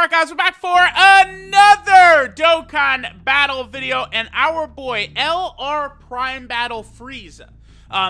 Alright guys, we're back for another Dokkan battle video, and our boy LR Prime Battle FRIEZA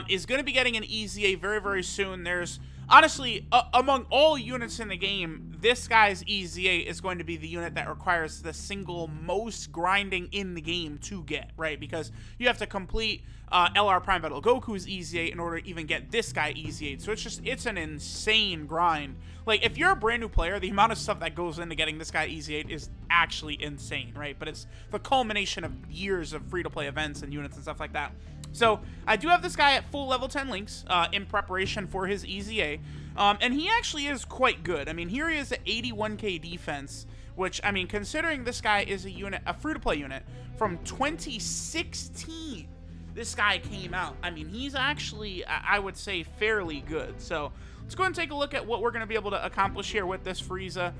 is going to be getting an EZA very, very soon. There's, honestly, among all units in the game, this guy's EZA is going to be the unit that requires the single most grinding in the game to get, right? Because you have to complete LR Prime Battle Goku's EZA in order to even get this guy EZA'd. So it's an insane grind. Like, if you're a brand new player, the amount of stuff that goes into getting this guy EZA'd is actually insane, right? But it's the culmination of years of free-to-play events and units and stuff like that. So, I do have this guy at full level 10 links in preparation for his EZA. And he actually is quite good. I mean, here he is at 81k defense, which, I mean, considering this guy is a unit, a free-to-play unit from 2016, this guy came out. I mean, he's actually, I would say, fairly good. So, let's go ahead and take a look at what we're going to be able to accomplish here with this FRIEZA.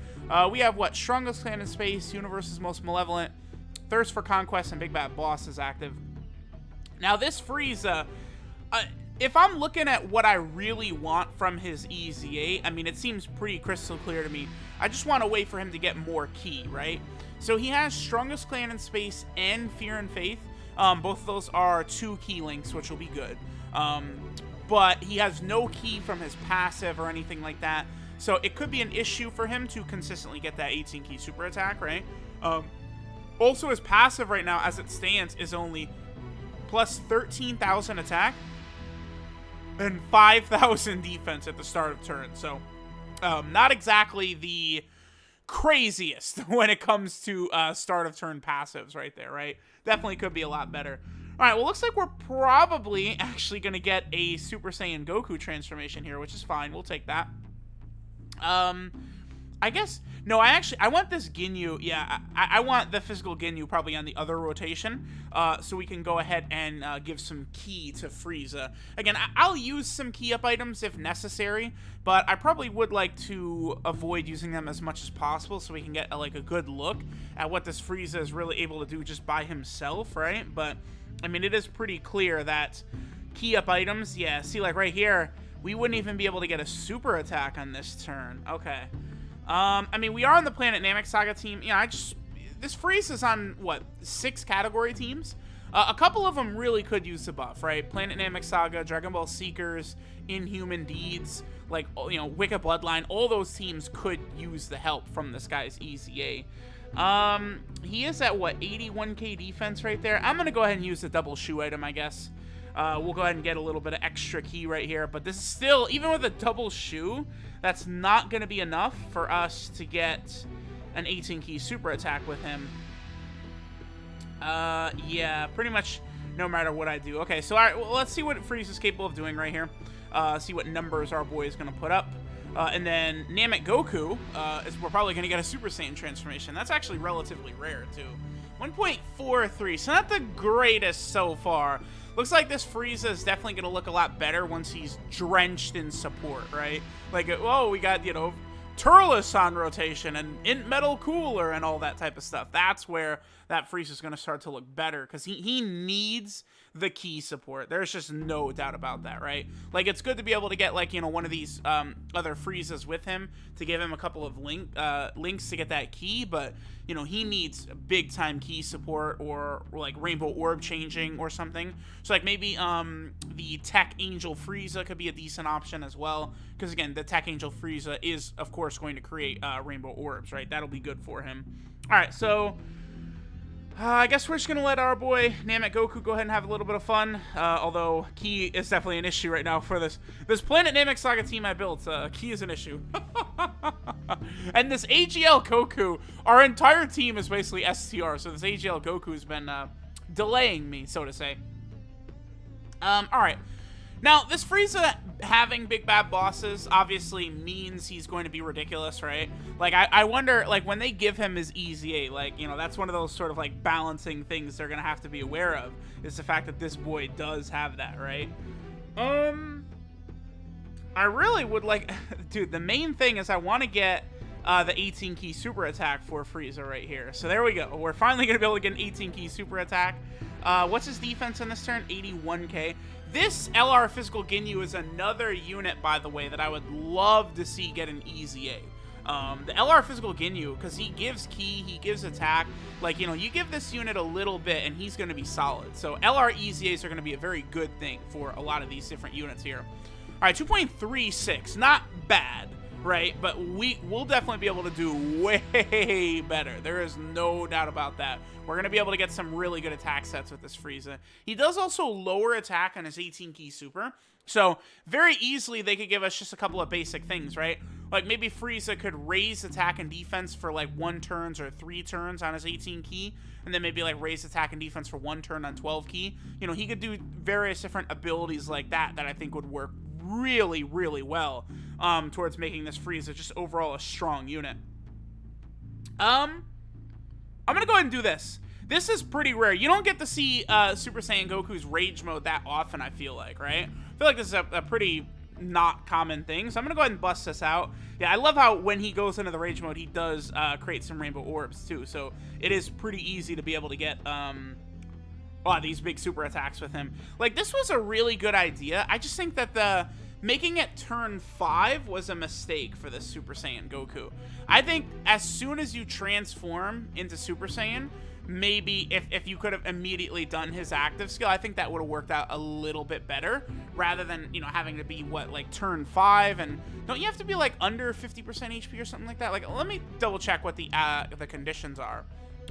We have, what, Strongest Clan in Space, Universe's Most Malevolent, Thirst for Conquest, and Big Bad Boss is active. Now, this FRIEZA, if I'm looking at what I really want from his EZA, I mean, it seems pretty crystal clear to me. I just want to wait for him to get more ki, right? So he has Strongest Clan in Space and Fear and Faith. Both of those are 2 ki links, which will be good. But he has no ki from his passive or anything like that. So it could be an issue for him to consistently get that 18 ki super attack, right? Also, his passive right now, as it stands, is only plus 13,000 attack and 5,000 defense at the start of turn. So, not exactly the craziest when it comes to start of turn passives right there, right? Definitely could be a lot better. All right, well, looks like we're probably actually going to get a Super Saiyan Goku transformation here, which is fine. We'll take that. I guess, no, I want this Ginyu. Yeah, I want the physical Ginyu probably on the other rotation, so we can go ahead and give some ki to FRIEZA. Again, I'll use some ki up items if necessary, but I probably would like to avoid using them as much as possible so we can get like a good look at what this FRIEZA is really able to do just by himself, right? But I mean, it is pretty clear that ki up items, yeah, see, like right here, we wouldn't even be able to get a super attack on this turn. Okay. I mean, we are on the Planet Namek Saga team. Yeah, this FRIEZA is on, what, 6 category teams? A couple of them really could use the buff, right? Planet Namek Saga, Dragon Ball Seekers, Inhuman Deeds, like, you know, Wicked Bloodline, all those teams could use the help from this guy's EZA. He is at, what, 81k defense right there? I'm gonna go ahead and use the double shoe item, I guess. We'll go ahead and get a little bit of extra ki right here, but this is still, even with a double shoe, that's not going to be enough for us to get an 18 ki super attack with him. Yeah, pretty much no matter what I do. Okay, so all right, well, let's see what FRIEZA is capable of doing right here. See what numbers our boy is going to put up. And then Namek Goku, we're probably going to get a Super Saiyan transformation. That's actually relatively rare, too. 1.43, so not the greatest so far. Looks like this FRIEZA is definitely going to look a lot better once he's drenched in support, right? Like, oh, we got, you know, Turles on rotation and Int Metal Cooler and all that type of stuff. That's where that FRIEZA is going to start to look better because he needs the ki support. There's just no doubt about that, right? Like, it's good to be able to get, like, you know, one of these other FRIEZAs with him to give him a couple of links to get that ki, but, you know, he needs big time ki support or like Rainbow Orb changing or something. So, like, maybe the Tech Angel FRIEZA could be a decent option as well, because, again, the Tech Angel FRIEZA is, of course, going to create Rainbow Orbs, right? That'll be good for him. All right, so I guess we're just going to let our boy Namek Goku go ahead and have a little bit of fun, although ki is definitely an issue right now for this Planet Namek Saga team I built. Ki is an issue. And this AGL Goku, our entire team is basically STR, so this AGL Goku has been delaying me, so to say. Alright. Now, this FRIEZA having big bad bosses obviously means he's going to be ridiculous, right? Like, I wonder, like, when they give him his EZA, like, you know, that's one of those sort of, like, balancing things they're going to have to be aware of, is the fact that this boy does have that, right? I really would like, dude, the main thing is I want to get the 18 ki super attack for FRIEZA right here. So there we go. We're finally going to be able to get an 18 ki super attack. What's his defense in this turn? 81k. This LR Physical Ginyu is another unit, by the way, that I would love to see get an EZA. The LR Physical Ginyu, because he gives ki, he gives attack. Like, you know, you give this unit a little bit, and he's going to be solid. So LR EZAs are going to be a very good thing for a lot of these different units here. All right, 2.36, not bad, right? But we'll definitely be able to do way better. There is no doubt about that. We're going to be able to get some really good attack sets with this Frieza. He does also lower attack on his 18 key super. So very easily they could give us just a couple of basic things, right? Like maybe Frieza could raise attack and defense for like 1 turns or 3 turns on his 18 key, and then maybe like raise attack and defense for 1 turn on 12 key. You know, he could do various different abilities like that I think would work really, really well towards making this Frieza just overall a strong unit. I'm gonna go ahead and do this. This is pretty rare. You don't get to see Super Saiyan Goku's Rage Mode that often, I feel like, right? I feel like this is a pretty not common thing, so I'm gonna go ahead and bust this out. Yeah, I love how when he goes into the Rage Mode, he does create some Rainbow Orbs, too, so it is pretty easy to be able to get these big super attacks with him. Like, this was a really good idea. I just think that making it turn 5 was a mistake for the Super Saiyan Goku. I think as soon as you transform into Super Saiyan, maybe if you could have immediately done his active skill, I think that would have worked out a little bit better, rather than, you know, having to be, what, like, turn 5, and don't you have to be, like, under 50% HP or something like that? Like, let me double check what the conditions are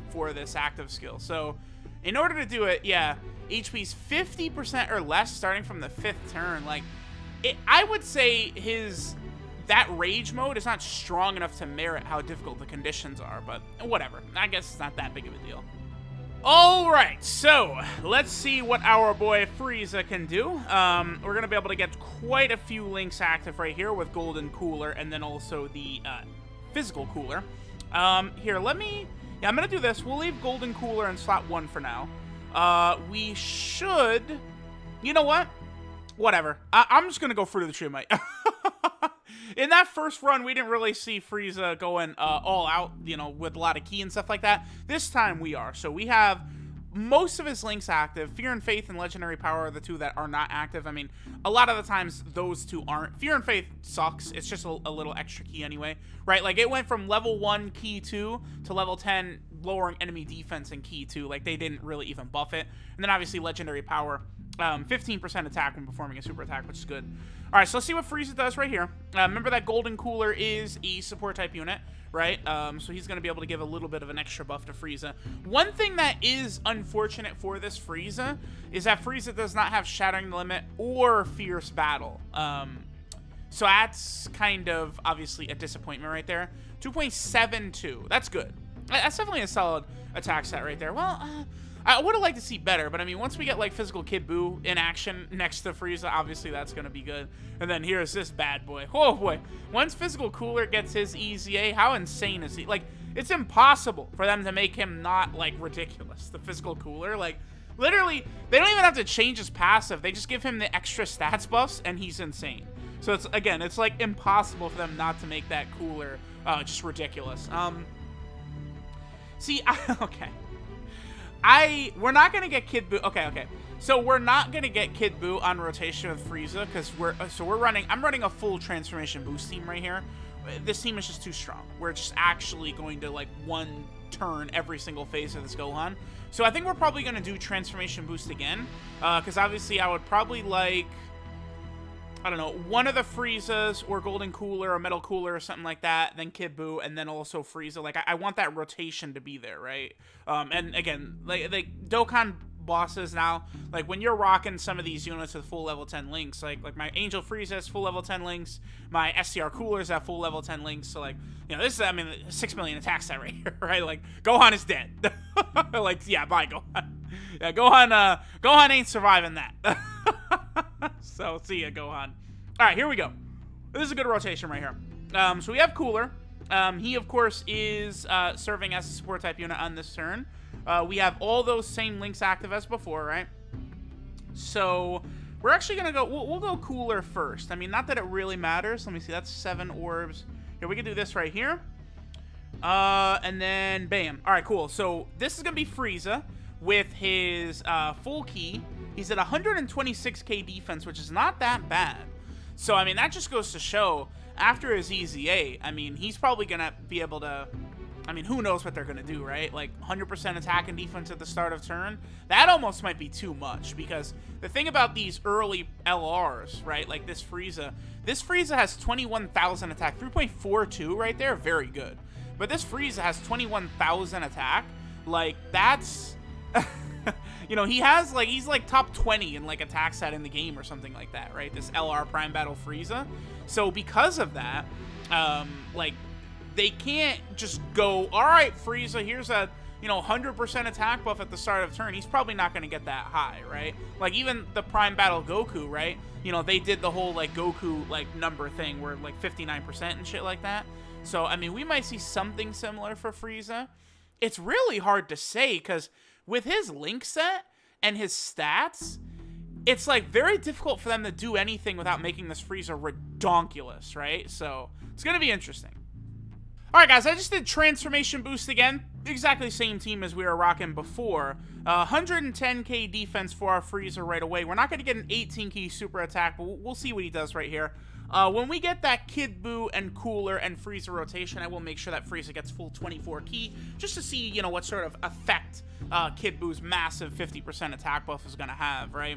for this active skill. So, in order to do it, yeah, HP's 50% or less starting from the 5th turn. Like, I would say that Rage Mode is not strong enough to merit how difficult the conditions are, but whatever. I guess it's not that big of a deal. Alright, so let's see what our boy Frieza can do. We're going to be able to get quite a few links active right here with Golden Cooler and then also the Physical Cooler. Here, I'm going to do this. We'll leave Golden Cooler in slot 1 for now. We should... You know what? Whatever. I'm just going to go Fruit of the Tree Might. In that first run, we didn't really see Frieza going all out, you know, with a lot of ki and stuff like that. This time we are. So we have most of his links active. Fear and Faith and Legendary Power are the 2 that are not active. I mean, a lot of the times those 2 aren't. Fear and Faith sucks. It's just a little extra ki anyway, right? Like, it went from level 1 ki 2 to level 10 lowering enemy defense in ki 2. Like, they didn't really even buff it. And then obviously Legendary Power, 15% attack when performing a super attack, which is good. All right, so let's see what Frieza does right here. Remember that Golden Cooler is a support type unit, right? So he's going to be able to give a little bit of an extra buff to Frieza. One thing that is unfortunate for this Frieza is that Frieza does not have Shattering the Limit or Fierce Battle. So that's kind of obviously a disappointment right there. 2.72, that's good. That's definitely a solid attack set right there. Well, I would have liked to see better, but I mean, once we get like Physical Kid Buu in action next to Frieza, obviously that's going to be good. And then here's this bad boy. Oh boy. Once Physical Cooler gets his EZA, how insane is he? Like, it's impossible for them to make him not like ridiculous. The Physical Cooler, like, literally, they don't even have to change his passive. They just give him the extra stats buffs and he's insane. So it's, again, it's like impossible for them not to make that cooler just ridiculous. See, okay. We're not gonna get Kid Buu. Okay. So we're not gonna get Kid Buu on rotation with Frieza because I'm running a full transformation boost team right here. This team is just too strong. We're just actually going to like 1 turn every single phase of this Gohan. So I think we're probably gonna do transformation boost again because obviously I would probably like, I don't know, one of the Friezas or Golden Cooler or Metal Cooler or something like that, then Kid Buu, and then also Frieza. Like, I want that rotation to be there, right? And again, like Dokkan bosses now, like, when you're rocking some of these units with full level 10 links, like my Angel Frieza has full level 10 links, my STR Coolers have full level 10 links, so, like, you know, this is, I mean, 6 million attack set right here, right? Like, Gohan is dead. Like, yeah, bye, Gohan. Yeah, Gohan ain't surviving that. So, see ya, Gohan. Alright, here we go. This is a good rotation right here. So we have Cooler. He, of course, is serving as a support type unit on this turn. We have all those same links active as before, right? So we're actually going to go... We'll go Cooler first. I mean, not that it really matters. Let me see. That's 7 orbs. Here, we can do this right here. And then, bam. Alright, cool. So this is going to be Frieza with his full ki. He's at 126k defense, which is not that bad. So, I mean, that just goes to show after his EZA, I mean, he's probably going to be able to... I mean, who knows what they're going to do, right? Like, 100% attack and defense at the start of turn? That almost might be too much, because the thing about these early LRs, right, like this FRIEZA has 21,000 attack. 3.42 right there, very good. But this FRIEZA has 21,000 attack. Like, that's... you know, he's like top 20 in, like, attack set in the game or something like that, right? This LR Prime Battle FRIEZA. So, because of that, like... they can't just go, all right, FRIEZA, here's a, you know, 100% attack buff at the start of turn. He's probably not going to get that high, right? Like, even the Prime Battle Goku, right? You know, they did the whole, like, Goku, like, number thing where, like, 59% and shit like that. So, I mean, we might see something similar for FRIEZA. It's really hard to say, because with his link set and his stats, it's, like, very difficult for them to do anything without making this FRIEZA redonkulous, right? So, it's going to be interesting. Alright guys, I just did Transformation Boost again. Exactly same team as we were rocking before. 110k defense for our FRIEZA right away. We're not going to get an 18k super attack, but we'll see what he does right here. When we get that Kid Buu and Cooler and FRIEZA rotation, I will make sure that FRIEZA gets full 24 key, just to see, you know, what sort of effect Kid Buu's massive 50% attack buff is going to have, right?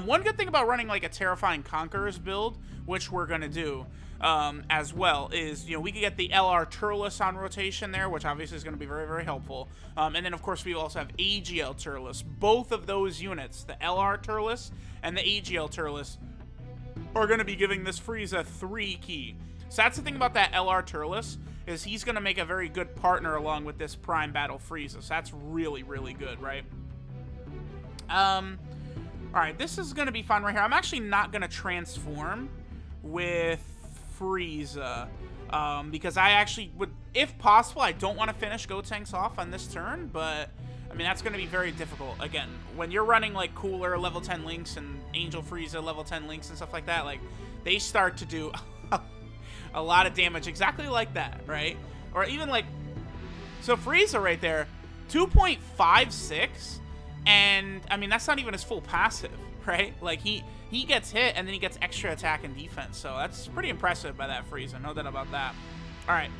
One good thing about running, like, a Terrifying Conquerors build, which we're going to do, as well, is, you know, we could get the LR Turles on rotation there, which obviously is going to be very, very helpful. And then, of course, we also have AGL Turles. Both of those units, the LR Turles and the AGL Turles, are going to be giving this FRIEZA 3 key. So that's the thing about that LR Turles, is he's going to make a very good partner along with this Prime Battle FRIEZA. So that's really, really good, right? Alright, this is going to be fun right here. I'm actually not going to transform with FRIEZA, because I actually would, if possible, I don't want to finish Gotenks off on this turn, but, I mean, that's going to be very difficult. Again, when you're running, like, Cooler level 10 links and Angel FRIEZA level 10 links and stuff like that, like, they start to do a lot of damage exactly like that, right? Or even, like, so FRIEZA right there, 2.56, and, I mean, that's not even his full passive, right? Like, he gets hit, and then he gets extra attack and defense, so that's pretty impressive by that FRIEZA, no doubt about that. Alright,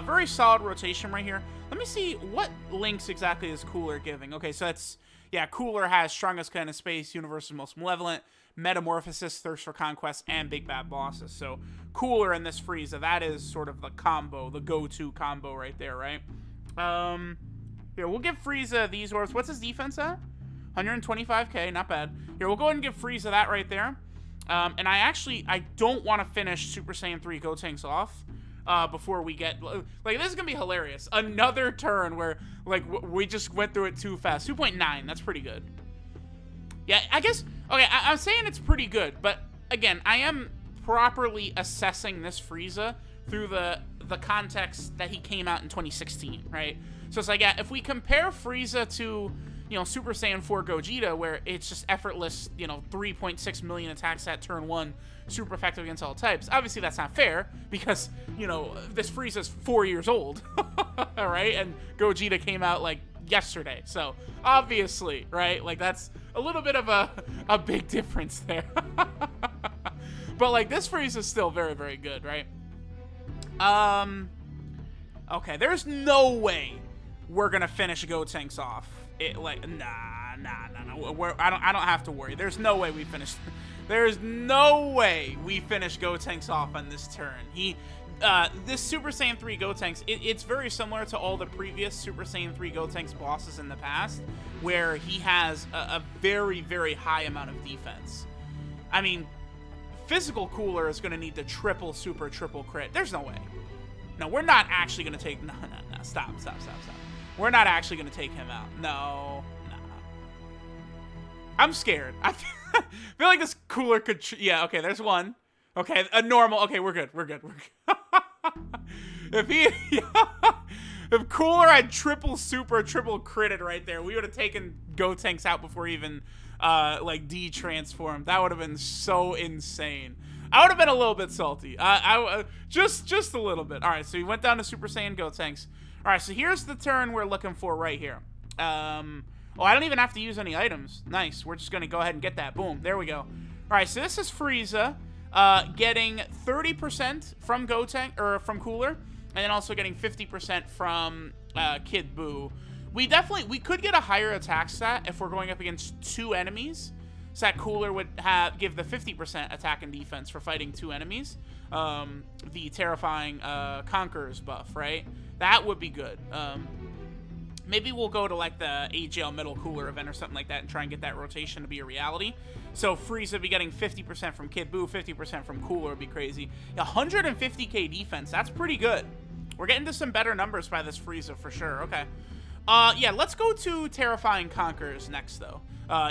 very solid rotation right here. Let me see, what links exactly is Cooler giving? Okay, so that's, yeah, Cooler has Strongest Kind of Space, Universe's Most Malevolent, Metamorphosis, Thirst for Conquest, and Big Bad Bosses. So, Cooler and this FRIEZA, that is sort of the combo, the go-to combo right there, right? Here, we'll give FRIEZA these orbs. What's his defense at? 125k, not bad. Here, we'll go ahead and give FRIEZA that right there. And I don't want to finish Super Saiyan 3 Gotenks off before we get... Like, this is going to be hilarious. Another turn where, like, we just went through it too fast. 2.9, that's pretty good. Yeah, I guess... Okay, I'm saying it's pretty good, but, again, I am properly assessing this FRIEZA through the context that he came out in 2016, right? So it's like, yeah, if we compare FRIEZA to... you know, Super Saiyan 4 Gogeta, where it's just effortless, you know, 3.6 million attacks at turn 1, super effective against all types. Obviously, that's not fair, because, you know, this FRIEZA's 4 years old, alright? And Gogeta came out, like, yesterday. So, obviously, right? Like, that's a little bit of a big difference there. But, like, this FRIEZA's still very, very good, right? Okay, there's no way we're gonna finish Gotenks off. Nah. I don't have to worry. There's no way we finish. There's no way we finish Gotenks off on this turn. This Super Saiyan 3 Gotenks, it's very similar to all the previous Super Saiyan 3 Gotenks bosses in the past, where he has a very, very high amount of defense. I mean, Physical Cooler is going to need the triple crit. There's no way. No, we're not actually going to take... No. Stop. We're not actually going to take him out. No. I'm scared. I feel like this Cooler could... Yeah, okay, there's one. Okay, a normal... Okay, we're good. If Cooler had triple critted right there, we would have taken Gotenks out before even, like, de-transformed. That would have been so insane. I would have been a little bit salty. Just a little bit. All right, so we went down to Super Saiyan Gotenks. All right, so here's the turn we're looking for right here. Oh, I don't even have to use any items. Nice. We're just going to go ahead and get that. Boom. There we go. All right, so this is FRIEZA. getting 30% from Gotenk, or from Cooler, and then also getting 50% from Kid Buu. We could get a higher attack stat if we're going up against 2 enemies. So that Cooler would give the 50% attack and defense for fighting 2 enemies. The Terrifying Conquerors buff, right? That would be good. Maybe we'll go to like the AGL Metal Cooler event or something like that and try and get that rotation to be a reality. So FRIEZA would be getting 50% from Kid Buu, 50% from Cooler would be crazy. 150k defense, that's pretty good. We're getting to some better numbers by this FRIEZA for sure. Okay. Yeah, let's go to Terrifying Conquerors next, though.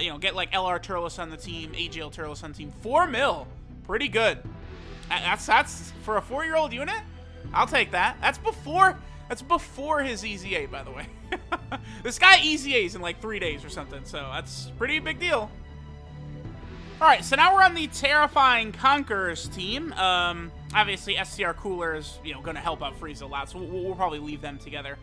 You know, get like LR Turles on the team, AGL Turles on the team. 4 mil. Pretty good. That's for a 4-year-old unit? I'll take that. That's before his EZA, by the way. This guy EZAs in like 3 days or something, so that's pretty big deal. Alright, so now we're on the Terrifying Conquerors team. Obviously, SCR Cooler is, you know, going to help out FRIEZA a lot, so we'll probably leave them together.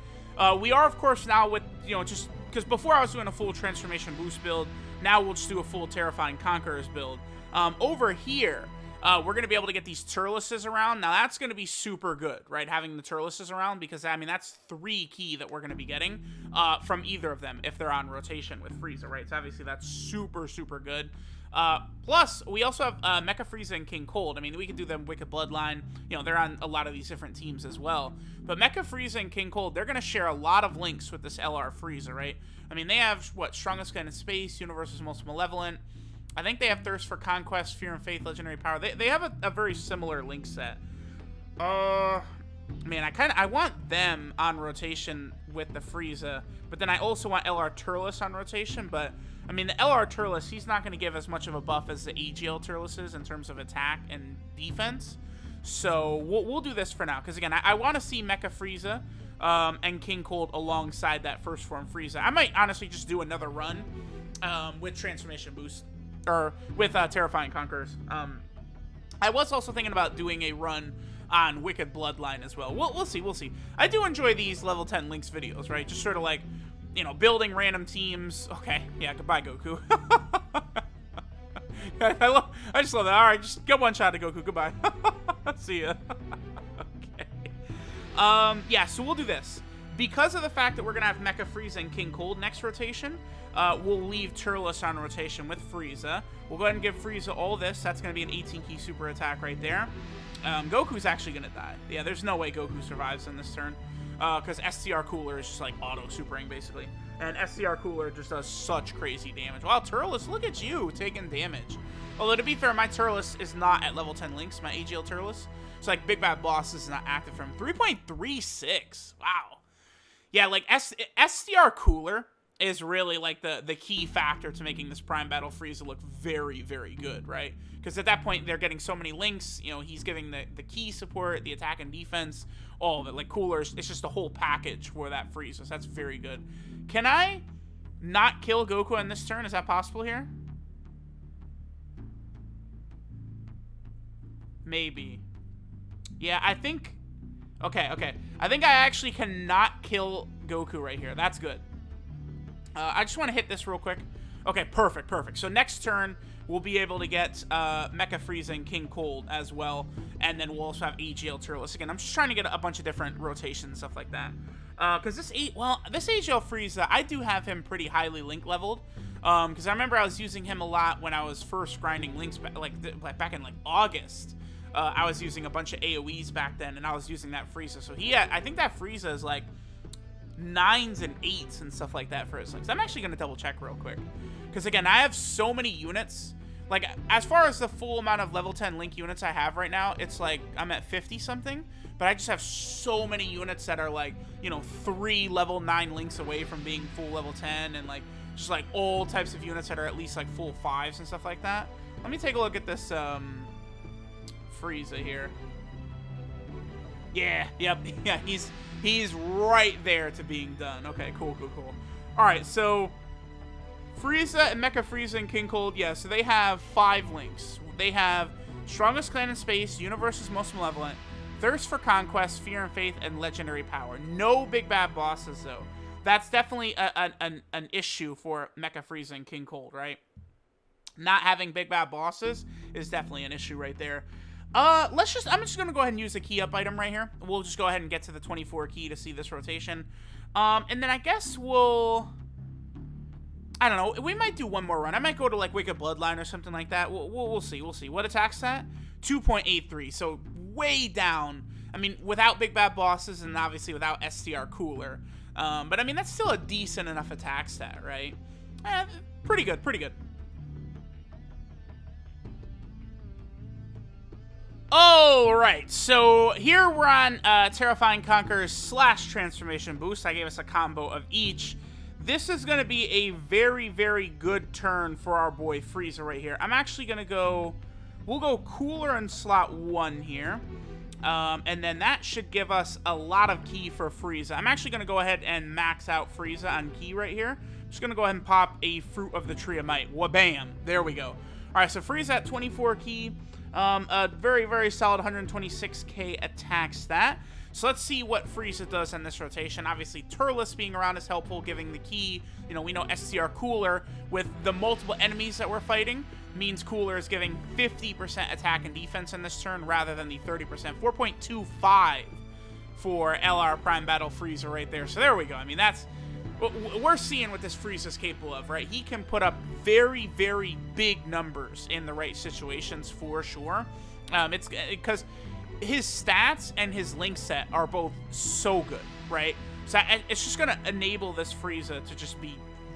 We are, of course, now with, you know, just because before I was doing a full Transformation Boost build, now we'll just do a full Terrifying Conquerors build. Over here, we're going to be able to get these Turleses around. Now, that's going to be super good, right, having the Turleses around, because, I mean, that's 3 key that we're going to be getting from either of them if they're on rotation with FRIEZA, right? So, obviously, that's super, super good. Plus, we also have Mecha FRIEZA and King Cold. I mean, we could do them Wicked Bloodline. You know, they're on a lot of these different teams as well. But Mecha FRIEZA and King Cold, they're going to share a lot of links with this LR FRIEZA, right? I mean, they have, what, Strongest Gun in Space, Universe's Most Malevolent. I think they have Thirst for Conquest, Fear and Faith, Legendary Power. They have a very similar link set. Man, I want them on rotation with the FRIEZA, but then I also want LR Turles on rotation, but I mean, the LR Turles, he's not going to give as much of a buff as the AGL Turles is in terms of attack and defense. So we'll do this for now, because again, I want to see Mecha FRIEZA and King Cold alongside that first form FRIEZA. I might honestly just do another run with Transformation Boost, or with Terrifying Conquerors. I was also thinking about doing a run on Wicked Bloodline as well. We'll see. I do enjoy these level 10 links videos, right? Just sort of like, you know, building random teams. Okay, yeah, goodbye, Goku. I just love that. All right, just get one shot at Goku. Goodbye. See ya. Okay. Yeah, so we'll do this. Because of the fact that we're going to have Mecha FRIEZA and King Cold next rotation, we'll leave Turles on rotation with FRIEZA. We'll go ahead and give FRIEZA all this. That's going to be an 18-key super attack right there. Goku's actually going to die. Yeah, there's no way Goku survives in this turn. Because SCR Cooler is just like auto-supering, basically. And SCR Cooler just does such crazy damage. Wow, Turles, look at you taking damage. Although, to be fair, my Turles is not at level 10 links, my AGL Turles. So, like, Big Bad Boss is not active from 3.36. Wow. Yeah, like, SCR Cooler is really, like, the key factor to making this Prime Battle FRIEZA look very, very good, right? Because at that point, they're getting so many links. You know, he's giving the key support, the attack and defense, all of it. Like, Coolers, it's just a whole package for that FRIEZA, so that's very good. Can I not kill Goku on this turn? Is that possible here? Maybe. Yeah, I think... Okay. I think I actually cannot kill Goku right here. That's good. I just want to hit this real quick. Okay, perfect. So next turn, we'll be able to get Mecha FRIEZA and King Cold as well. And then we'll also have AGL Turles. Again, I'm just trying to get a bunch of different rotations and stuff like that. Because this AGL FRIEZA, I do have him pretty highly link leveled. Because I remember I was using him a lot when I was first grinding links, back in like August. I was using a bunch of AoEs back then, and I was using that FRIEZA. So I think that FRIEZA is like 9s and 8s and stuff like that for his links. I'm actually going to double check real quick. Because again, I have so many units. Like, as far as the full amount of level 10 link units I have right now, it's like I'm at 50 something. But I just have so many units that are like, you know, 3 level 9 links away from being full level 10. And like, just like all types of units that are at least like full 5s and stuff like that. Let me take a look at this FRIEZA here. Yeah, he's right there to being done. Okay, cool. All right, so FRIEZA and Mecha FRIEZA and King Cold, yeah, so they have 5 links. They have Strongest Clan in Space, Universe's Most Malevolent, Thirst for Conquest, Fear and Faith, and Legendary Power. No Big Bad Bosses, though. That's definitely an issue for Mecha FRIEZA and King Cold, right? not having big bad bosses is definitely an issue right there. I'm just gonna go ahead and use the key up item right here. We'll just go ahead and get to the 24 key to see this rotation. And then I guess I don't know, we might do one more run. I might go to like Wicked Bloodline or something like that. We'll see. What attacks that? 2.83, so way down. I mean, without big bad bosses and obviously without STR Cooler. But I mean, that's still a decent enough attack stat, right? Pretty good, pretty good. Alright, so here we're on Terrifying Conqueror's / Transformation Boost. I gave us a combo of each. This is going to be a very, very good turn for our boy FRIEZA right here. I'm actually going to go... We'll go Cooler in slot 1 here. And then that should give us a lot of ki for FRIEZA. I'm actually going to go ahead and max out FRIEZA on ki right here. I'm just going to go ahead and pop a Fruit of the Tree of Might. Wabam! There we go. Alright, so FRIEZA at 24 ki. A very, very solid 126k attack stat. So let's see what FRIEZA does in this rotation. Obviously, Turles being around is helpful, giving the key. You know, we know STR Cooler, with the multiple enemies that we're fighting, means Cooler is giving 50% attack and defense in this turn rather than the 30%. 4.25 for LR Prime Battle FRIEZA right there. So there we go. I mean, that's... We're seeing what this FRIEZA is capable of, right? He can put up very, very big numbers in the right situations for sure. It's because his stats and his link set are both so good, right? So it's just gonna enable this FRIEZA to just be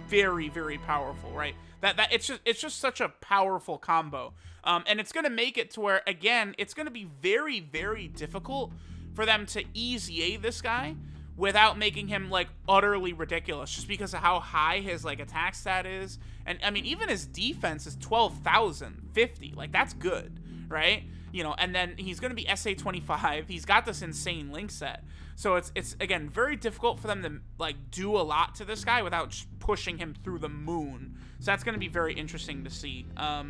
very, very powerful, right? It's just such a powerful combo, and it's gonna make it to where, again, it's gonna be very, very difficult for them to EZA this guy without making him, like, utterly ridiculous, just because of how high his, like, attack stat is. And, I mean, even his defense is 12,050. Like, that's good, right? You know, and then he's going to be SA25. He's got this insane link set. So it's, again, very difficult for them to, like, do a lot to this guy without just pushing him through the moon. So that's going to be very interesting to see. All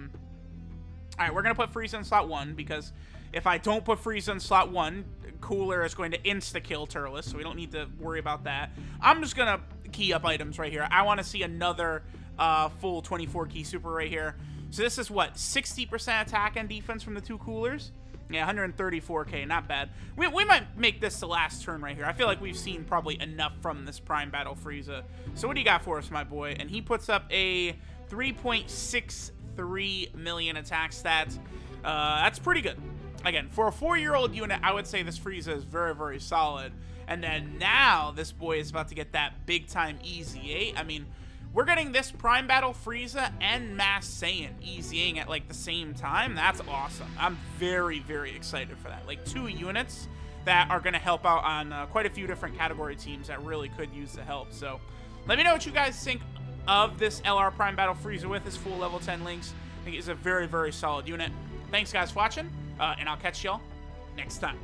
right, we're going to put FRIEZA in slot 1, because if I don't put FRIEZA in slot 1, Cooler is going to insta-kill Turles, so we don't need to worry about that. I'm just going to key up items right here. I want to see another full 24 key super right here. So this is what, 60% attack and defense from the two Coolers? Yeah, 134k, not bad. We might make this the last turn right here. I feel like we've seen probably enough from this Prime Battle FRIEZA. So what do you got for us, my boy? And he puts up a 3.63 million attack stats. That's pretty good. Again, for a 4-year-old unit, I would say this FRIEZA is very, very solid. And then now, this boy is about to get that big-time EZA. I mean, we're getting this Prime Battle FRIEZA and Mass Saiyan EZAing at, like, the same time. That's awesome. I'm very, very excited for that. Like, 2 units that are going to help out on quite a few different category teams that really could use the help. So, let me know what you guys think of this LR Prime Battle FRIEZA with his full level 10 links. I think it's a very, very solid unit. Thanks, guys, for watching. And I'll catch y'all next time.